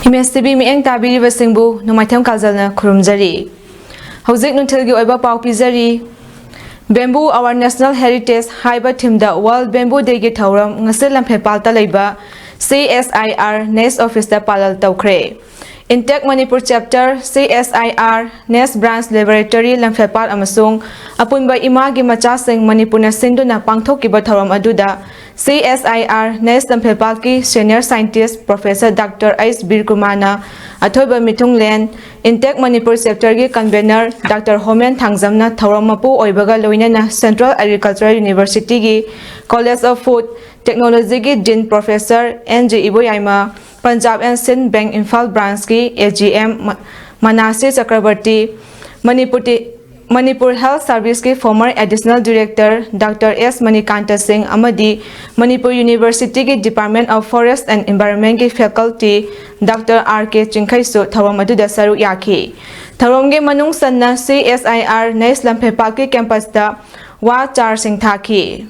MSTV mieng tabiri basingbu numaitham kaljalna khurumjari. Hauzik nunthilgi oiba pau pizari. Bamboo Our National Heritage haiba thimda World Bamboo Day gi thauram ngase lamphel palta leiba CSIR Nest Office da palal tawkhre. Intech Manipur Chapter CSIR Nest Branch Laboratory lamphepal amasung apunba imagi machasing Manipurna sinduna pangthokiba thauram aduda CSIR Nest lamphepal ki Senior Scientist Professor Dr. H. Birkumana athoiba mithunglen Intech Manipur Chapter gi Convener Dr. Homen Thangjamna thauram mapu oibaga loinana Central Agricultural University gi College of Food Technology gi Dean Professor N.J. Iboyaima Punjab and Sindh Bank Imphal Branch ki AGM Manasi Chakrabarti Manipur Health Service ki former Additional Director Dr. S. Manikanta Singh Amadi Manipur University ki Department of Forest and Environment ki Faculty Dr. R.K. Chinkhaisu thawam aduda saru yaki thawam ge manung sanna CSIR Nest lamphepal ki campus da wa char sing thaki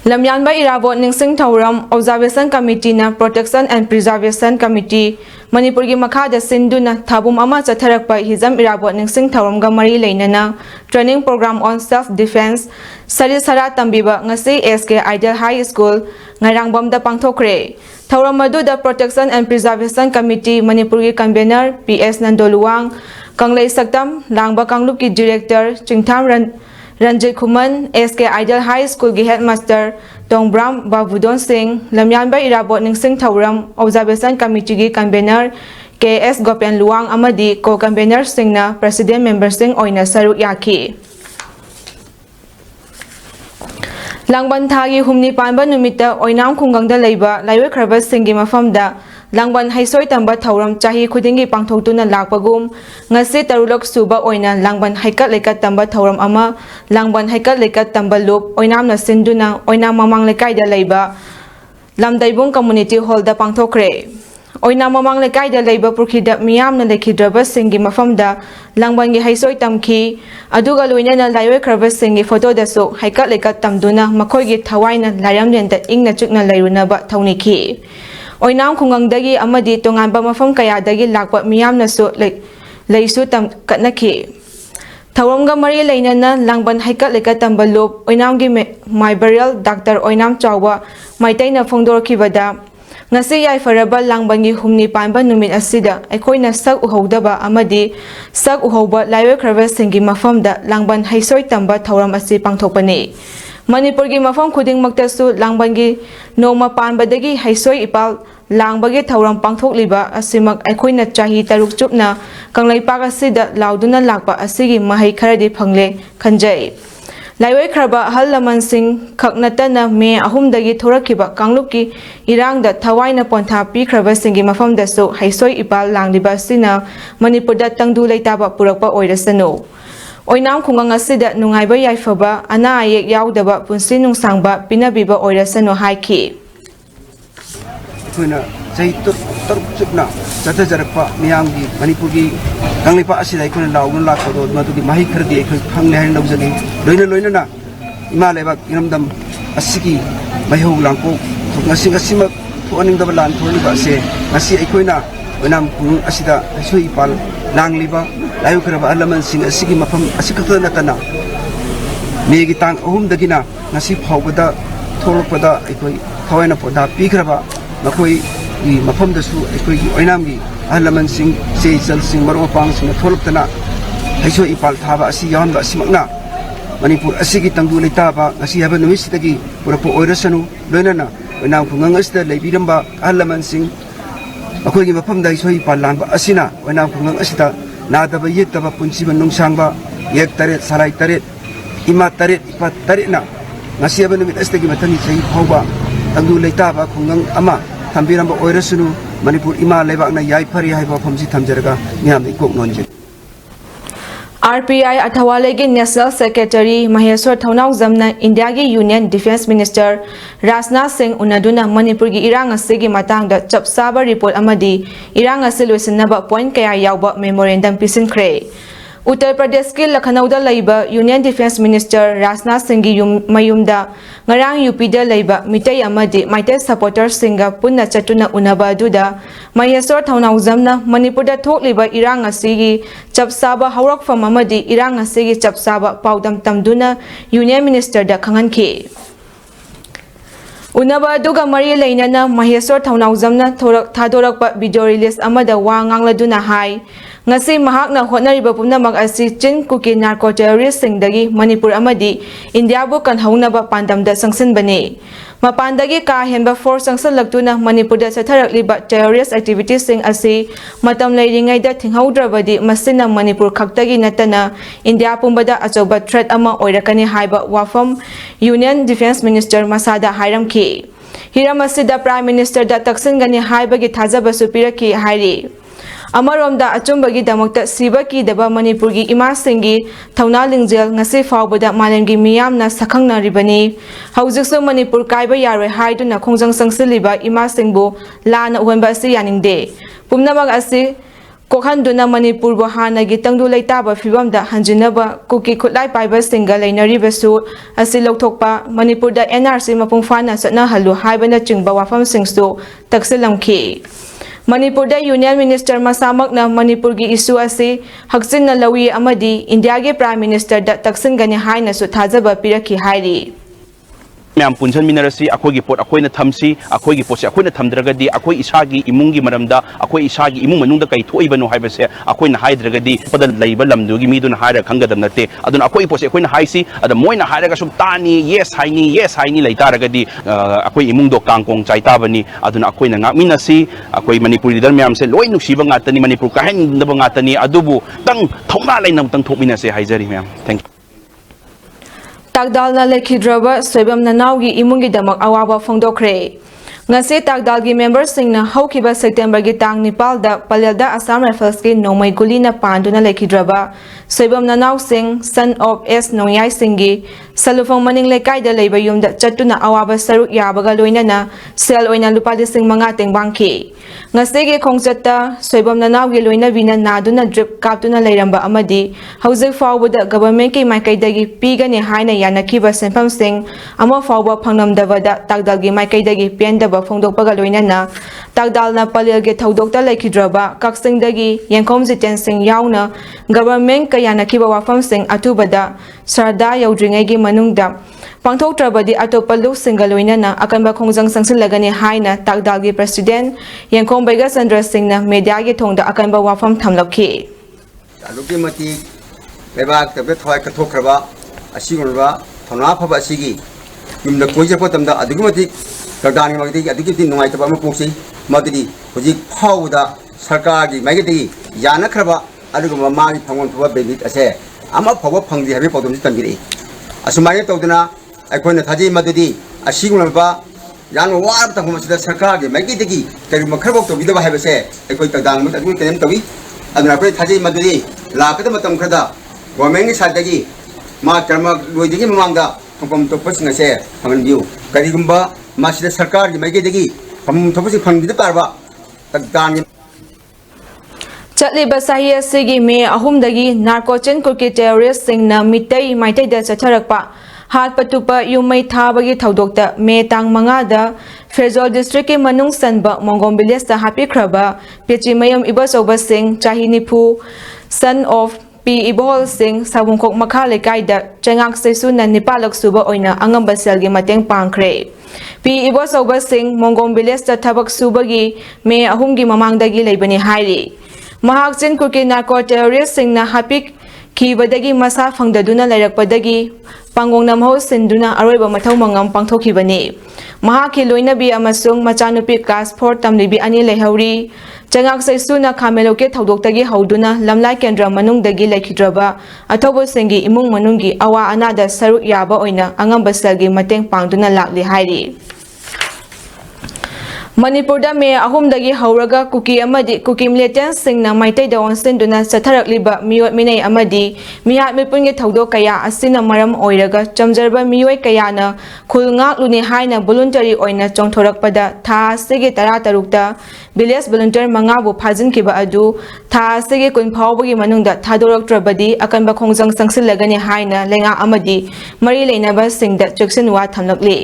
Lamyanba Irabot Ningsing Thauram Observation Committee na Protection and Preservation Committee Manipur gi makhada sinduna thabum ama chatharakpa hizam Irabot Ningsing Thauram ga mari leinana training program on self defense sarisara tambiba ngasi SK Ideal High School ngarangbam da pangthokre Thauram adu da Protection and Preservation Committee Manipur gi convener PS Nandoluang Kanglei Saktam Langba Kanglup ki Director Chingtham Ranjit Kuman SK Ideal High School gi Headmaster Tongbram Babudon Singh Lamyanba Irabot Ningsing Thauram Observation Committee gi Convener KS Gopen Luang amadi Co-Convener Singna President Member Singh oina saru yaki Langban thagi humni panba numita oinam khungangda leiba laiwe khraba singi mafamda Langban haisoi tamba thauram chahi khudingi pangthoktuna lakpagum ngasi tarulok suba oina Langban haikat lekat tamba thauram ama Langban haikat lekat tamba lup oinamna sinduna oinam mamang lekai da leiba Lamdaibung Community Hall da pangthokre oinam mamang lekai da leiba purkhida miyamna lekhidraba singi mafamda Langban gi haisoi tamki aduga loinana laiwe khraba singi photo da su haikat lekat tamduna makhoi gi thawaina lairamlen da ingna chukna lairunaba thauniki Oinam khungangdagi amadi tonganba mafam kayadagi lakpa miyamnasu leisu tam katnaki Thawamga mari leinana Langban haikat lekat tamba lup oinamgi my burial Dr. Oinam Chawba maitaina phongdorkhibada ngasi yai faraba Langbangi humni panba numit asida aikoina sak uhodaba amadi sak uhoba laiwe khraba singi mafamda Langban haisoi tamba thawram asi pangthokpani Manipur gi mafam khuding maktasu Langbangi noma panbadagi haisoi ipal Langbagi thauram pangthokliba asimak aikoina chahi taruk chupna kanglaipak asida lauduna lakpa asigi mahai kharadi phangle khanjai laiwai khraba hal laman sing khaknatana me ahumdagi thorakiba kanglupki irangda thawaina pontha pi khraba singi mafamda su haisoi ipal langliba sina Manipurda tangdu leitaba purakpa oirasanu Oinam khungang asida nungaiba yaifaba ana ayek yaudaba punsi nungsangba pinabiba oirasanu haiki Kuna saya tercipna jatuh jarakpa miyangi Manipuri kanglipa asida ikuna launun lakado matuki mahi kerdi ikut hang lehan dau jadi loina na ima lebak inamdam asiki mahiu langko ngasi mak tuaning dabalan tuani base ngasi ikuna wenam kung asida sui pal langliba layu keraba alaman sing asiki mapam asikata natana megi tang dagina ngasi phawbada thorokpada ikoi thawaina poda pikraba Makoi di mafam dasu ekoi oinam gi alaman sing sejal sing maro pang sing tholok tana haiso ipal thaba asi yawan ba simakna Manipur asigi tangdu leita ba asi haba numis tagi purapo oirasanu loinana oinam kungangas da leibiramba alaman sing akoi gi mafam da haiso ipal lang ba asina oinam kungang asita nadaba yetaba punsi banung sangba yek taret sarai taret ima taret ipat taret na ngasi haba numit astagi matangi sai phauba tangdu leita ba kungang ama Tambiramba oirasunu Manipur ima lebakna yai phari haiba phamsi thamjaraga miyamni kok nonje RPI Athawalegi National Secretary Maheshwar Thaunau Jamna India gi Union Defense Minister Rajnath Singh unaduna Manipur gi irang asigi matangda chapsaba report amadi irang asil loisinaba point kaya yawba memorandum pisinkhre Uttar Pradesh ki Lakhnauda laiba Union Defence Minister Rajnath Singh gi mayumda ngarang UP da laiba mitai amadi maitai supporters singa punna chatuna unaba aduda Maheswar Thaunawjamna Manipur da thokliba irang asigi chapsaba haurakfam amadi irang asigi chapsaba paudam tamduna Union Minister da khanganki Unaba aduga mari lainana Maheswar Thaunawjamna thadorakpa video release amada wa ngangladuna hai ngasi mahakna hotnariba pumnamak asi chin kuki narco terrorist singdagi Manipur amadi India bu kanhaunaba pandamda sangsinbani mapandagi ka henba force sangsanlaktuna Manipur da satharakliba terrorist activities sing asi matam leiringai da thinghaudrabadi masina Manipur khaktagi natana India pumbada achoba threat ama oirakani haiba wafam Union Defence Minister Masada hairamki hiramasida Prime Minister da taksingani haibagi thajaba supiraki hairi Amaromda achumbagi damakta sibaki daba Manipurgi ima singi thauna lingjel ngasi fawbada malemgi miyamna sakhangna ribani haujiksu Manipur kaiba yaroi haiduna khongjang sangsiliba ima singbu lana uhonba asi yaningde pumnamak asi kokhanduna Manipur bo hanagi tangdu leitaba fibamda hanjinaba kuki khutlai paiba singa leinaribasu asi lokthokpa Manipur da NRC mapungfana satna halu haibana chingba wafam singsu taksilamki Manipur da Union Minister masamakna Manipur gi issue asi haksinna lawi amadi India ge Prime Minister da taksingani haina su thajaba piraki hairi ma'am पुंजन मिनरसी अखोगी पोट अखोइना थमसी अखोगी पोट से अखोइना थमद्रगदी अखोई इसागी इमुंगी मरमदा अखोई इसागी इमुंग मनुंगदा कई थोइबनो हाइबसे अखोइना हाइद्रगदी पद लैबा लमदुगी मीदुना हाइरा खंगदम नते अदुना अखोई पोट से अखोइना हाइसी अद मोइना हाइरागा सुम तानी येस हाइनी लैतारगदी अखोई इमुंगदो कांगकोंग चाइताबनी अदुना अखोइना ngakminasi अखोई मणिपुरी लिडर मैम से लोइ नुक्सिबा ngатani मणिपुर काहेनदबा ngатani अदुबु तंग थौना लैना तंग थोकमिनसे हाइजरी मैम थैंक Tagdalna lekhidraba soibam nanawgi imungi damak awaba phongdokre ngase tagdalgi members singna haukiba September gi tang nipal da Palelda Assam Rifles ki nomai gulina panduna lekhidraba soibam nanaw sing son of S Nongyai Singhi salufang maning lekai da leiba yumda chatuna awaba saruk yabaga loinana sel oina lupa lising manga tengbangki ngase gi khongchatta soibam nanawgi loina bina naduna drip kaptuna leiramba amadi hauzik fawbuda government ki maikai dagi pigani haina yanakiba senpam sing ama fawba phangnamdabada tagdalgi maikai dagi pendaba phongdokpaga loinana tagdalna Palelge thaudokta lekhidraba kaksingdagi yengkhom jiten sing yauna government ka yanakiba wafam sing atubada sarda yaudringai gi manungda pangthoktrabadi atopa luk singaloinana akanba khongjang sangsilagani haina tagdalgi president yengkhom baiga Chandra Singhna media gi thongda akanba wafam thamlakhi aluki mati lebak tabe thoi ka thokraba asigurba thona phaba asigi yumda koje potamda adugumati tagdani magdi adugi nungai taba mapoksi madidi hoji phauda sarkar gi magdi yanakraba aduguma magi phangon phaba benit ase ama phaba phangdi habe podom tambiri asumai tawduna aikoina thaji madidi asigurba yan war ta humasida sarkar gi magdi kari makhrabok to bidaba habese aikoi tagdang mat adugui kenem tawi aduna koi thaji madidi lakada matam khada government side dagi ma karma loidigi mamangda thongpam topasing ase phangan biu karigumba masida sarkar gi maige dagi pham thopasi phangdi parba tagdang Chatliba sahi asigi me ahumdagi narcotin kuki terrorist singna mitai maitai da chatharakpa hat patupa yumai thabagi thaudokta me tang mangada Ferjol district ki manung sanba Mongom village da hapikhraba pechi mayam ibasoba sing chahi nipu son of P Ibol Singh sabungkok makha lekai da changak sesu na nipalak suba oina angamba selgi mateng pangkhre P Ibosoba Singh Mongom village da thabak subagi me ahumgi mamangdagi leibani hairi mahak chin kuki narco terrorist singna hapik khibadagi masa phangdaduna lairakpadagi pangongna mahau sinduna aroiba mathau mangam pangthokibani mahaki loinabi amasung machanupi class 4 tamlibi ani lehauri changak saisuna khameloke thaudokdagi hauduna lamlai kendra manungdagi lekhidraba athobo sengi imung manungi awa anada saruk yaba oina angamba selgi mateng pangduna lakli hairi Manipurda me ahumdagi hauraga kuki amadi kuki militant singna maitay da onsinduna satharakliba miyot minay amadi mihat mipungi thawdo kaya asina maram oiraga chamjarba miyoy kayana khulngak luni haina voluntary oina chongthorakpada tha asigi taratarukta village volunteer mangabu phajinkiba adu tha asigi kun phawbagi manungda thadoraktrabadi akanba khongjang sangsilagani haina lenga amadi mari leinaba singda cheksinwa thamlakli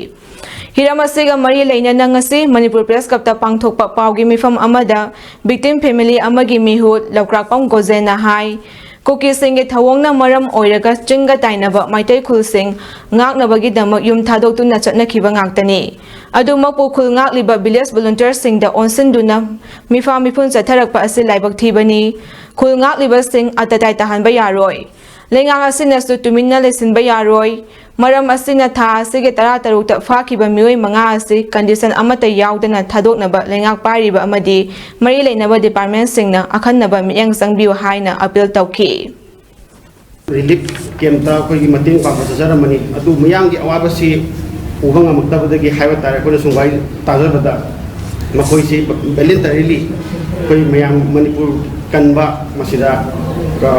Hiramasiga Mari Laina Nangasi, Manipur Press Kapta Pangthokpa Paugi Mifam Amada, Victim Family Amagi Mihut, Laukrakpam Gozena Hai, Kuki Singh Thawongna Maram Oiraga, Chinga Tainaba, Maitai Kul Singh, Ngak Nabagi Damak Yum Tadok to Nachatna Kibangaktani. Adumapu Kul Ngak Liba Village Volunteer Singh the Onsinduna, Mifa Mipun Satarakpa Asil Laibak Tibani, Kul Ngak Liba Singh Atatai Tahan Bayaroy. Lengang Asinasu to Mina Lesson Bayaroy. Maram asina tha asige taratarukta fakiba miyoy mga asi condition amata yaudana thadoknaba lengak pariba amadi mari leinaba department singna akhannaba miyang sangbiu haina appeal tawki relief camp ta koi gi mating pa pasajara mani adu miyang gi awaba si ubang amaktabadagi haiba tare ko sungwai tajabada makoi si voluntarily koi miyang manipur kanba masida ka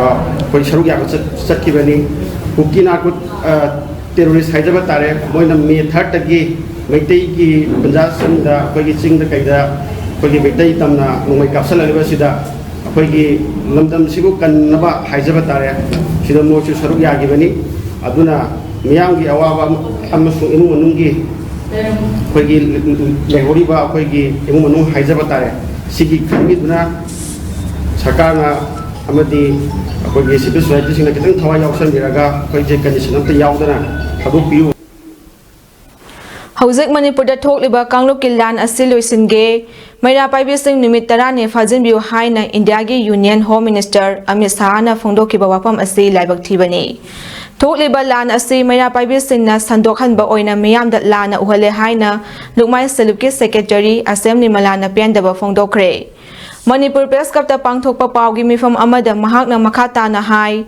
koi saruk ya satkibani hukina ko terrorist haijaba tare moina me third tagi maitai ki punjab sanda koi gi ching da kaida koi gi maitai tamna nongmai kapsal alba sida koi gi lamdam sibu kannaba haijaba tare sida mo chu saruk ya gi bani aduna miyam gi awaba amasu imu manungi koi gi lehori ba koi gi imu manung haijaba tare sigi khami duna sarkarna amadi koi gi civil society singna kitang thawai yausam biraga koi je condition amta yaudana Hauzek Manipurda Thokliba Kanglukil Lan Asiloi Singe, Maira Paibi Singh Numit Tarane Fajinbiu Haina Indiagi Union Home Minister Amit Sahana Phongdokiba Wafam Asi Laibak Thibani. Thokliba Lan Asi Maira Paibi Singh na Sandokhanba Oina Miyamda Lana Uhale Haina Lukmai Salupki Secretary Assembly Malana Piandaba Phongdokre. Manipur Press Kapta Pangthokpa Paugi Mifam Amada Mahakna Makata na Hai.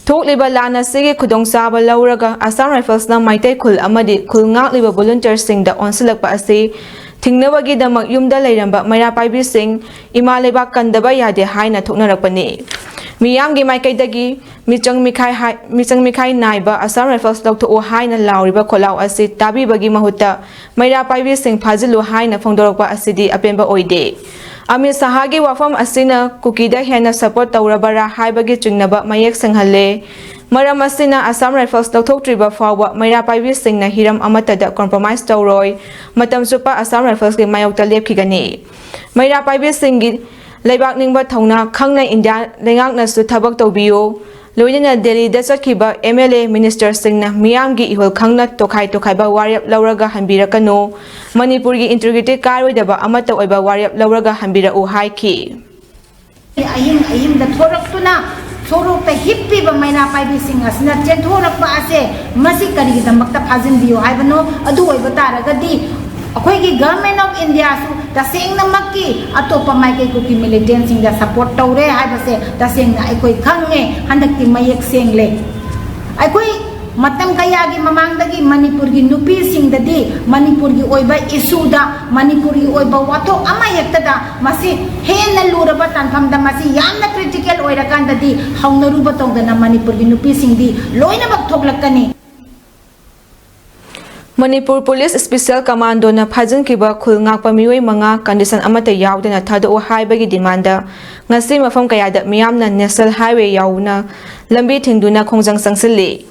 Thokliba Lana Sige Kudong Saba Lauraga Assam Rifles na Maitai Kul Amadi Kul Ngak Liba Volunteer Singh da Onsilakpa Asi Tingnawagi Damak Yumda Lairamba Maira Paibi Singh Ima Lebak Kandaba Yade Haina Thoknarakpani Miyamgi Maikaidagi Michang Mikai Naiba Assam Rifles Lokto O Haina Lauriba Kolau Asi Tabi Bagi Mahuta Maira Paibi Singh Phajilu Haina Phongdorokpa Asidi Apemba Oide Amit Sahagi Wafam Asina Kukida Hena Support Taurabara Haibagi Chingnaba Mayek Singhalle Maram Asina Assam Rifles Loktriba Fawa Maira Paibi Singh na Hiram Amatada Compromise Tauroy Matam Supa Assam Rifles ki Mayokta Lepkigani Maira Paibi Singh Laibak Ningba Thongna Khangna India Lengak na su Thabak Tawbiyo Loina Delhi da Chakhiba MLA Minister Singh na Miyamgi Ihol Khangna Tokhai Ba Warap Lauraga Hanbirakano Manipurgi Integrity Karoidaba Amata Oiba Warap Lauraga Hanbira U Haiki Ayim da Thoraktuna Thorok ta hippi ba Maira Paibi Singh asna chen thorak pa ase masi kari gi damakta phajin biyo haibano adu oiba taragadi akhoi gi government of India su taseng na makki atopa mai kai ku ki militant sing da support tawre haibase taseng na akhoi khange handakti mayek sengle akhoi matam kaya gi mamangdagi Manipur gi nupi sing dadi Manipur gi oiba issue da Manipur gi oiba wato ama yekta da masi hena luraba tanfam da masi yamna critical oira kan dadi haungnaru batong da na Manipur gi nupi sing di loina bak thoklakani Manipur Police Special Commando na Phajinkiba Khul Ngakpa Miyoy Manga condition amata yaudana thado haibagi demanda ngasi mafam kayada miyamna National Highway yauna lambi thingduna khongjang sangsilli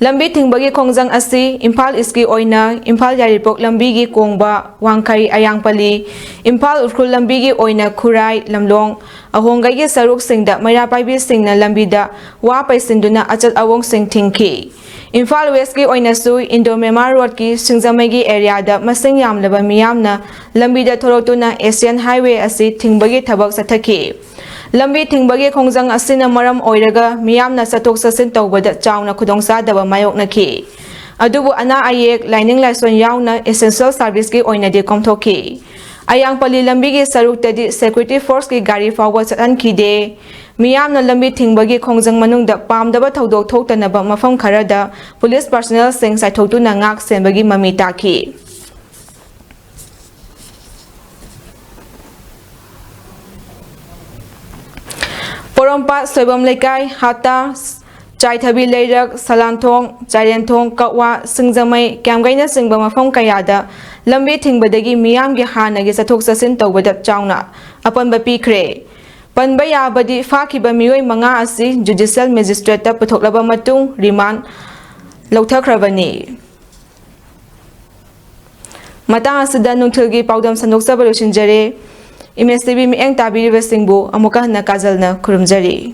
lambi thingbagi khongjang asi Imphal East ki oina Imphal Yaripok lambi gi kongba Wangkhari Ayangpali Imphal Urkhul lambi gi oina Khurai Lamlong ahongai gi saruk singda Maira Paibi Singh na lambida wa paisinduna achal awong sing thingki Imphal West ki oina su Indo-Myanmar Road ki Singzamagi area da masing yamlaba miyamna lambi da thorotuna Asian Highway asi thingbagi thabak sathaki lambi thingbagi khongjang asina maram oiraga miyamna satok sasin tawbada chawna khudongsa daba mayoknaki adubu ana ayek lining laison yauna essential service ki oina de komthoki Ayangpali lambi gi saruktadi security force ki gari fawa chatan khide Miyamna lambi thingbagi khongjang manungda pamdaba thodok thoktanaba mafam kharada police personnel sing saithoktu na ngak senbagi mami taki Porompa Soibam Lekai Hata Chaithabi Leirak Salanthong Chairenthong Kakwa Singzamai Kyamgaina Singba Mafam Kayada Lambi Thingbadagi Miyamgi Hanagi Sathok Sasin Tawbada Chawna Apanba Pikre Panba Yabadi Fakiba Mioi Manga Asi Judicial Magistrate Puthoklaba Matung Remand Lauthakravani Matang asida nungthilgi paudam sandoksaba losinjare MSTV mieng tabiribasingbu amuka hana kazalna khurumjari